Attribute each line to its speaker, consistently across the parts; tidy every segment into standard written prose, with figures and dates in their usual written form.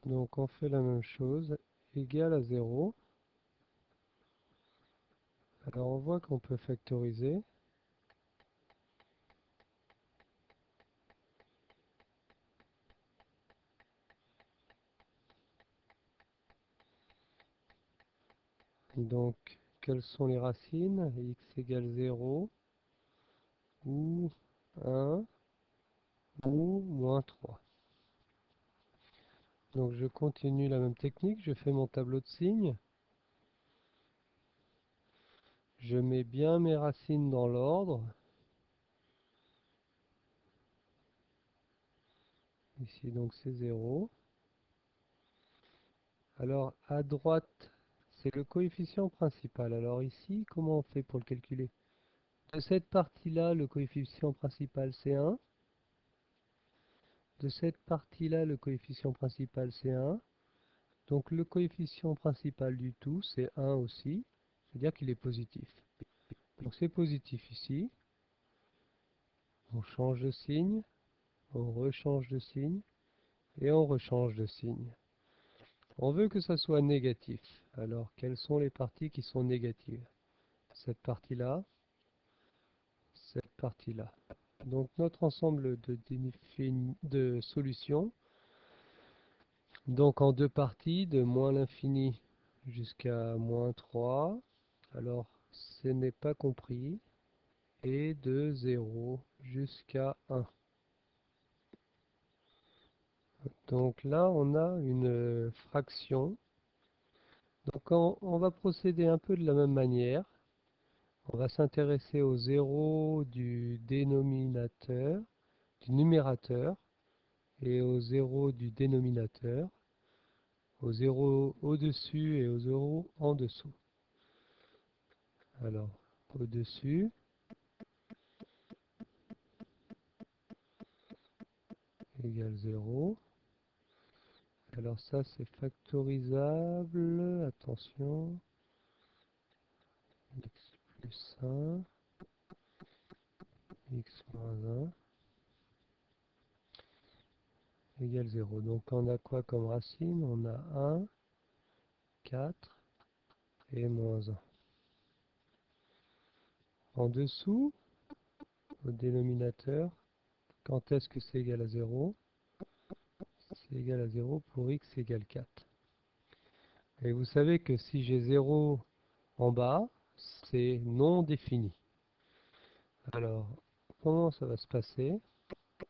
Speaker 1: Donc on fait la même chose, égal à 0. Alors on voit qu'on peut factoriser. Donc quelles sont les racines? X égale 0 ou 1 ou moins 3. Donc je continue la même technique, je fais mon tableau de signes. Je mets bien mes racines dans l'ordre. Ici donc c'est 0. Alors à droite, c'est le coefficient principal. Alors ici, comment on fait pour le calculer? De cette partie-là, le coefficient principal c'est 1. De cette partie-là, le coefficient principal c'est 1. Donc le coefficient principal du tout c'est 1 aussi. C'est-à-dire qu'il est positif. Donc c'est positif ici. On change de signe, on rechange de signe et on rechange de signe. On veut que ça soit négatif. Alors quelles sont les parties qui sont négatives? Cette partie-là, cette partie-là. Donc notre ensemble de solutions, donc en deux parties, de moins l'infini jusqu'à moins 3, alors ce n'est pas compris, et de 0 jusqu'à 1. Donc là, on a une fraction. Donc on va procéder un peu de la même manière. On va s'intéresser au zéro du dénominateur, du numérateur, et au zéro du dénominateur, au zéro au-dessus et au zéro en dessous. Alors, au-dessus, égale 0. Alors ça, c'est factorisable. Attention. X plus 1, x moins 1, égale 0. Donc on a quoi comme racine? On a 1, 4 et moins 1. En dessous, au dénominateur, quand est-ce que c'est égal à 0? C'est égal à 0 pour x égale 4. Et vous savez que si j'ai 0 en bas, c'est non défini. Alors, comment ça va se passer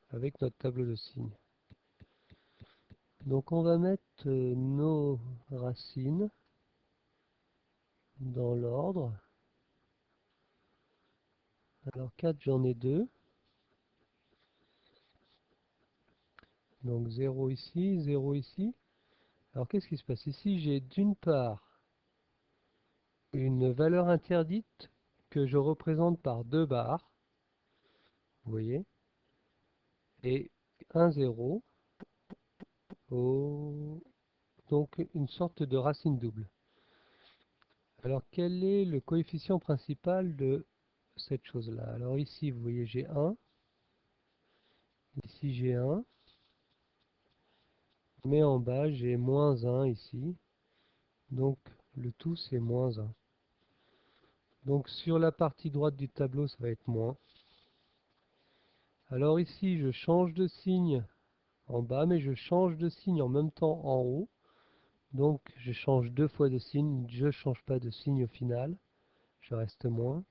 Speaker 1: avec notre tableau de signes? Donc on va mettre nos racines dans l'ordre. Alors 4, j'en ai 2. Donc 0 ici, 0 ici. Alors qu'est-ce qui se passe ici? J'ai d'une part une valeur interdite que je représente par 2 barres, vous voyez, et un 0, donc une sorte de racine double. Alors quel est le coefficient principal de cette chose-là? Alors ici, vous voyez, j'ai 1, ici j'ai 1, mais en bas j'ai moins 1 ici, donc le tout c'est moins 1. Donc sur la partie droite du tableau, ça va être moins. Alors ici, je change de signe en bas, mais je change de signe en même temps en haut. Donc je change deux fois de signe, je ne change pas de signe au final, je reste moins.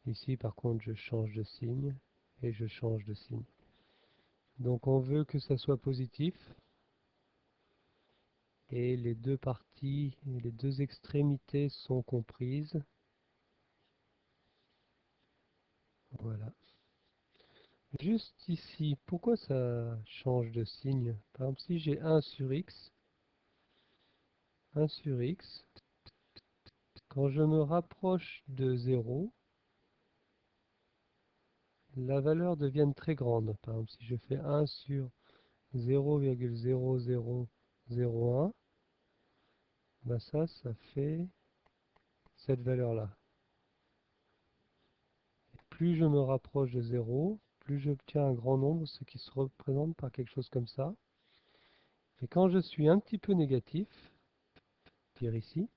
Speaker 1: Ici par contre, je change de signe et je change de signe. Donc on veut que ça soit positif. Et les deux parties, les deux extrémités sont comprises. Voilà. Juste ici, pourquoi ça change de signe? Par exemple, si j'ai 1 sur x, 1 sur x, quand je me rapproche de 0, la valeur devient très grande. Par exemple, si je fais 1 sur 0,0001, ben ça fait cette valeur-là. Plus je me rapproche de 0, plus j'obtiens un grand nombre, ce qui se représente par quelque chose comme ça. Et quand je suis un petit peu négatif, dire ici,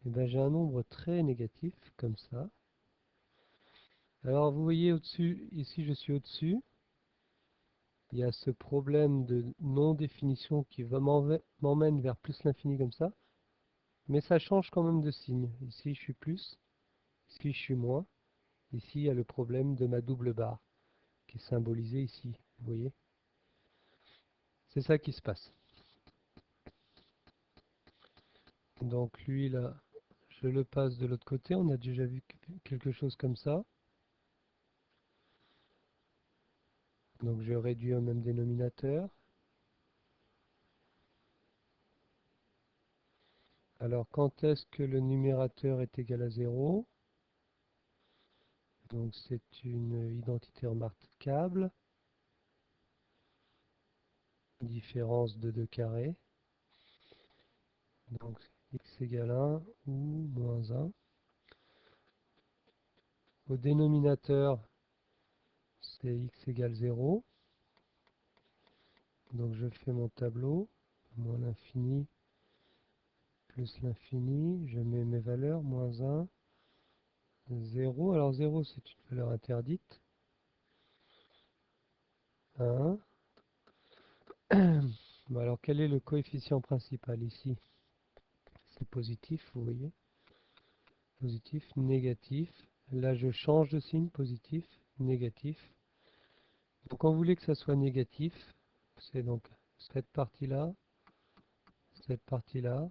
Speaker 1: eh ben j'ai un nombre très négatif, comme ça. Alors vous voyez au-dessus, ici je suis au-dessus, il y a ce problème de non-définition qui m'emmène vers plus l'infini comme ça, mais ça change quand même de signe. Ici je suis plus, ici je suis moins, ici il y a le problème de ma double barre, qui est symbolisée ici, vous voyez. C'est ça qui se passe. Donc lui là, je le passe de l'autre côté, on a déjà vu quelque chose comme ça. Donc je réduis au même dénominateur. Alors quand est-ce que le numérateur est égal à 0? Donc c'est une identité remarquable, différence de 2 carrés. Donc x égale 1 ou moins 1. Au dénominateur, c'est x égale 0. Donc je fais mon tableau, moins l'infini plus l'infini, je mets mes valeurs, moins 1, 0. Alors 0 c'est une valeur interdite. 1. Bon, alors quel est le coefficient principal ici? C'est positif, vous voyez. Positif, négatif. Là je change de signe, positif, négatif. Donc quand vous voulez que ça soit négatif, c'est donc cette partie-là, cette partie-là,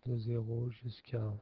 Speaker 1: de 0 jusqu'à